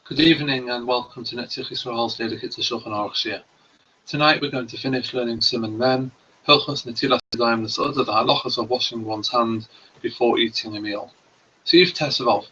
Good evening and welcome to Netzich Yisrael's daily Kitzur Shulchan Aruch Shir. Tonight we're going to finish learning Siman Mem, Hilchos Netilas Yadayim L'Sa'udah, the halachas of washing one's hand before eating a meal. Seif Tesvav.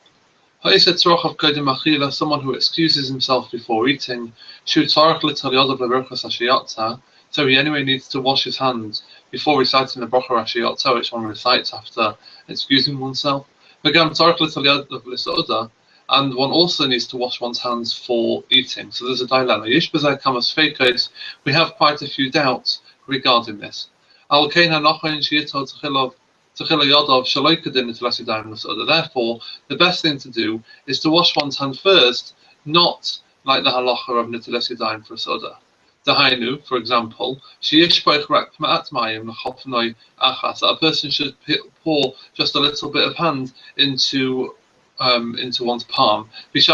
Ha'iseh tzrochav kodem achila, someone who excuses himself before eating, shu tzarech litzal yodav leberachas hashiyatza, so he anyway needs to wash his hands before reciting the bracha hashiyatza, which one recites after excusing oneself. V'gam tzarech litzal yodav l'sa'udah, and one also needs to wash one's hands for eating. So there's a dilemma. We have quite a few doubts regarding this. Therefore, the best thing to do is to wash one's hands first, not like the halacha of netilas yadayim for soda. Dahainu, for example, a person should pour just a little bit of hand into one's palm, and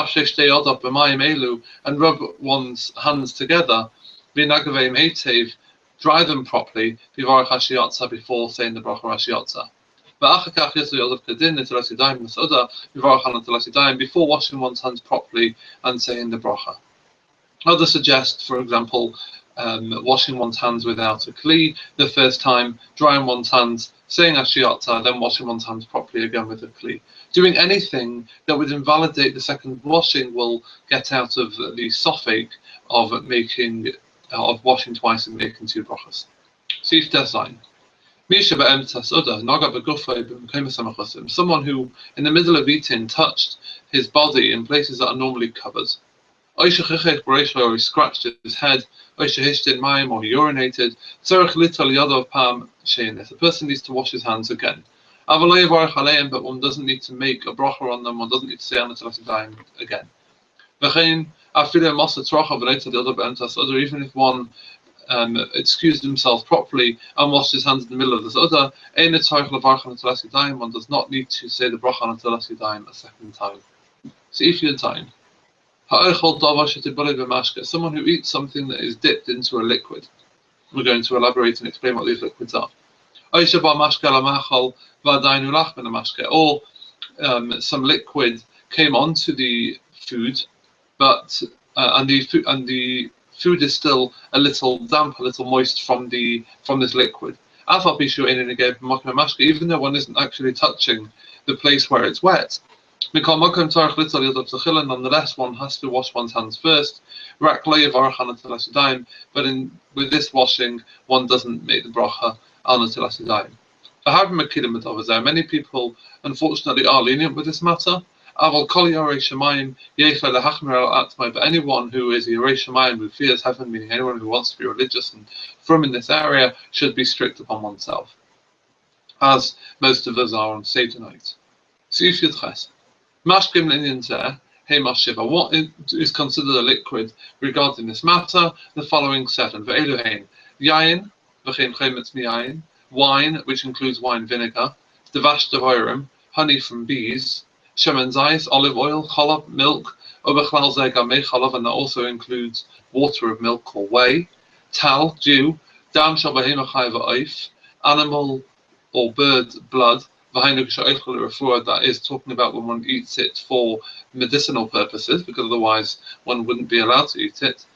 rub one's hands together, dry them properly before saying the bracha hashiyatza, before washing one's hands properly and saying the bracha. Others suggest, for example, washing one's hands without a kli the first time, drying one's hands, saying hashiyatza, then washing one's hands properly again with a kli. Doing anything that would invalidate the second washing will get out of the sofek of washing twice and making two brachas. Seif design. Someone who, in the middle of eating, touched his body in places that are normally covered. Or he scratched his head, or he urinated. The person needs to wash his hands again. But one doesn't need to make a bracha on them, one doesn't need to say netilas yadayim again. Even if one excused himself properly and washed his hands in the middle of the soda, one does not need to say the bracha netilas yadayim a second time. So if you're time, someone who eats something that is dipped into a liquid. We're going to elaborate and explain what these liquids are. Or some liquid came onto the food, but and the food is still a little damp, a little moist from this liquid. Even though one isn't actually touching the place where it's wet. Nonetheless, one has to wash one's hands first. But with this washing, one doesn't make the bracha al netilas yadayim. Many people, unfortunately, are lenient with this matter. But anyone who is a Yerei Shamayim, who fears heaven, meaning anyone who wants to be religious and from in this area, should be strict upon oneself, as most of us are on Seder night. What is considered a liquid regarding this matter? The following seven. Wine, which includes wine vinegar, devash devorim, honey from bees, shemen zayis, olive oil, cholov, milk, obechlal zegamei cholov, and that also includes water of milk or whey, tal, dew, dam shabahim achayva oif, animal or bird blood, that is talking about when one eats it for medicinal purposes, because otherwise one wouldn't be allowed to eat it.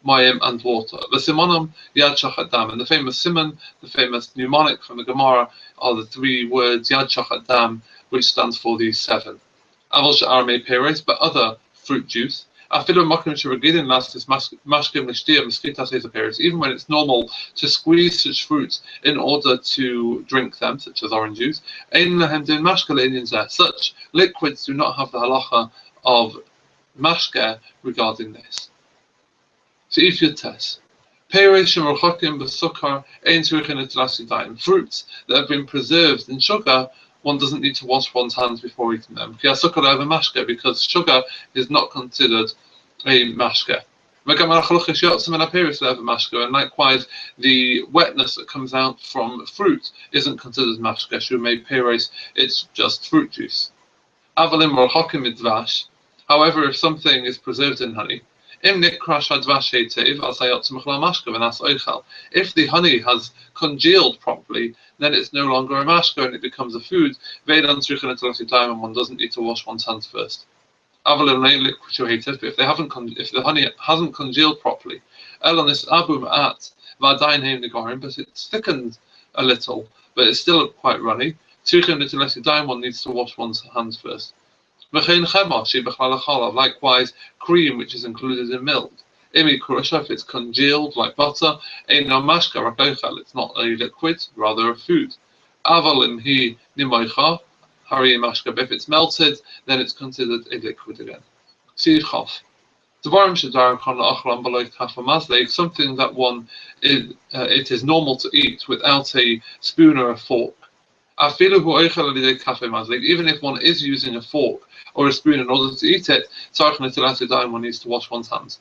Mayim and water. The Simanim Yad Shachat Dam, and the famous Siman, the famous mnemonic from the Gemara, are the three words Yad Shachat Dam, which stands for these seven. Aval Sha'ar Mei Peres, but other fruit juice. Even when it's normal to squeeze such fruits in order to drink them, such as orange juice, such liquids do not have the halacha of mashke regarding this. So if you test, fruits that have been preserved in sugar, one doesn't need to wash one's hands before eating them. Because sugar is not considered a mashke. And likewise, the wetness that comes out from fruit isn't considered mashke. It's just fruit juice. However, if something is preserved in honey, if the honey has congealed properly, then it's no longer a mashka and it becomes a food. And one doesn't need to wash one's hands first. But if if the honey hasn't congealed properly, Elonis Abu at Vadain Haim Nigorim, but it's thickened a little, but it's still quite runny. One needs to wash one's hands first. Likewise, cream which is included in milk. If it's congealed like butter, it's not a liquid, rather a food. If it's melted, then it's considered a liquid again. Something that one it is normal to eat without a spoon or a fork. Even if one is using a fork or a spoon in order to eat it, one needs to wash one's hands.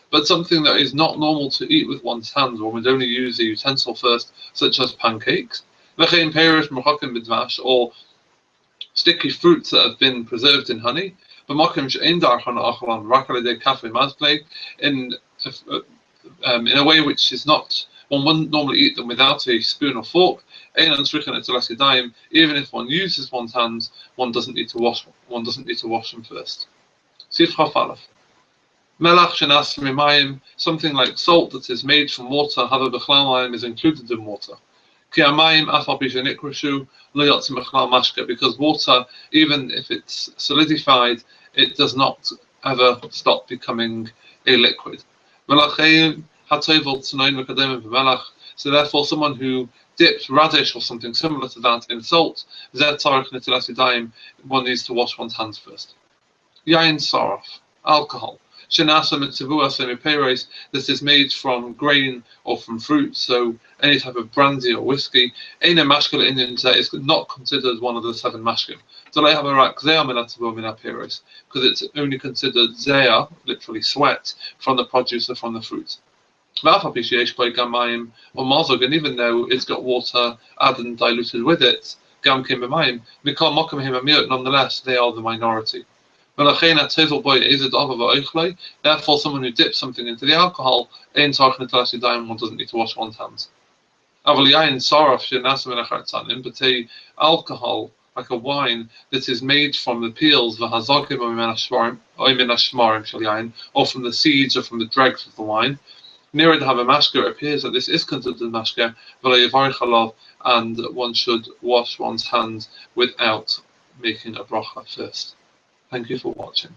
But something that is not normal to eat with one's hands, one would only use a utensil first, such as pancakes, or sticky fruits that have been preserved in honey, in a way which is not, one wouldn't normally eat them without a spoon or fork. Even if one uses one's hands, one doesn't need to wash them first. Something like salt that is made from water, is included in water. Because water, even if it's solidified, it does not ever stop becoming a liquid. So therefore, someone who dips radish or something similar to that in salt, one needs to wash one's hands first. Yain saraf, alcohol. This is made from grain or from fruit, so any type of brandy or whiskey. Is not considered one of the 7 mashkim. Because it's only considered zea, literally sweat, from the produce or from the fruit. And even though it's got water added and diluted with it, nonetheless, they are the minority. Therefore, someone who dips something into the alcohol, one doesn't need to wash one's hands. But alcohol, like a wine that is made from the peels, or from the seeds or from the dregs of the wine, nearer to have a mashka, it appears that this is considered mashka, and one should wash one's hands without making a bracha first. Thank you for watching.